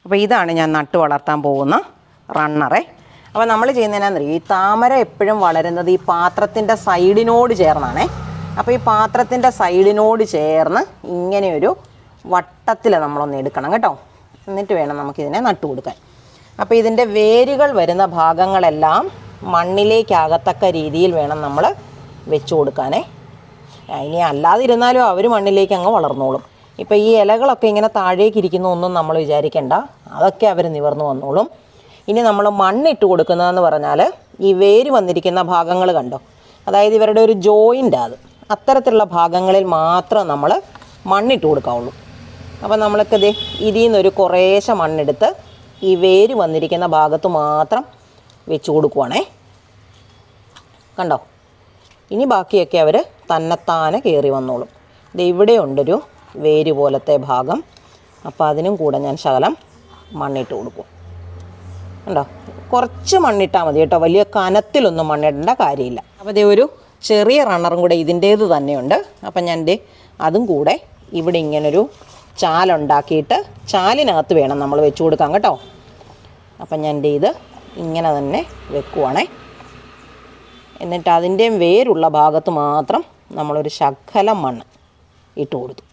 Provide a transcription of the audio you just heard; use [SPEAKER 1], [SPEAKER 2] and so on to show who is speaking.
[SPEAKER 1] അപ്പോൾ ഇതാണ് ഞാൻ നട്ടു വളർത്താൻ പോകുന്ന റണ്ണറെ. അപ്പോൾ നമ്മൾ ചെയ്യുന്നതിനാണെന്നറിയോ, ഈ താമര എപ്പോഴും വളരുന്നത് ഈ പാത്രത്തിൻ്റെ സൈഡിനോട് ചേർന്നാണേ. അപ്പോൾ ഈ പാത്രത്തിൻ്റെ സൈഡിനോട് ചേർന്ന് ഇങ്ങനെയൊരു വട്ടത്തിൽ നമ്മളൊന്ന് എടുക്കണം കേട്ടോ. എന്നിട്ട് വേണം നമുക്കിതിനെ നട്ടു കൊടുക്കാൻ. അപ്പോൾ ഇതിൻ്റെ വേരുകൾ വരുന്ന ഭാഗങ്ങളെല്ലാം മണ്ണിലേക്കാകത്തക്ക രീതിയിൽ വേണം നമ്മൾ വെച്ച് കൊടുക്കാനേ. ഇനി അല്ലാതിരുന്നാലും അവർ മണ്ണിലേക്ക് അങ്ങ് വളർന്നോളും. ഇപ്പോൾ ഈ ഇലകളൊക്കെ ഇങ്ങനെ താഴേക്കിരിക്കുന്ന ഒന്നും നമ്മൾ വിചാരിക്കേണ്ട, അതൊക്കെ അവർ നിവർന്നു വന്നോളും. ഇനി നമ്മൾ മണ്ണിട്ട് കൊടുക്കുന്നതെന്ന് പറഞ്ഞാൽ ഈ വേര് വന്നിരിക്കുന്ന ഭാഗങ്ങൾ കണ്ടോ, അതായത് ഇവരുടെ ഒരു ജോയിൻ്റ്, അത് അത്തരത്തിലുള്ള ഭാഗങ്ങളിൽ മാത്രം നമ്മൾ മണ്ണിട്ട് കൊടുക്കാവുള്ളൂ. അപ്പോൾ നമ്മൾക്ക് ഇതിൽ നിന്നൊരു കുറേശ്ശെ മണ്ണെടുത്ത് ഈ വേര് വന്നിരിക്കുന്ന ഭാഗത്ത് മാത്രം വെച്ച് കൊടുക്കുവാണേ. കണ്ടോ, ഇനി ബാക്കിയൊക്കെ അവർ തന്നെത്താനെ കയറി വന്നോളും. ഇവിടെ ഉണ്ടൊരു വേര് പോലത്തെ ഭാഗം, അപ്പോൾ അതിനും കൂടെ ഞാൻ ശകലം മണ്ണിട്ട് കൊടുക്കും. കണ്ടോ, കുറച്ച് മണ്ണിട്ടാൽ മതി കേട്ടോ, വലിയ കനത്തിലൊന്നും മണ്ണിടേണ്ട കാര്യമില്ല. അപ്പോൾ ഒരു ചെറിയ റണ്ണറും കൂടെ ഇതിൻ്റേത് തന്നെയുണ്ട്. അപ്പം ഞാൻ അതും കൂടെ ഇവിടെ ഇങ്ങനൊരു ചാലുണ്ടാക്കിയിട്ട് ചാലിനകത്ത് വേണം നമ്മൾ വെച്ച് കൊടുക്കാൻ കേട്ടോ. അപ്പം ഞാൻ ഇത് ഇങ്ങനെ തന്നെ വെക്കുവാണേ. എന്നിട്ട് അതിൻ്റെയും വേരുള്ള ഭാഗത്ത് മാത്രം നമ്മളൊരു ശകലം മണ്ണ് ഇട്ട് കൊടുത്തു.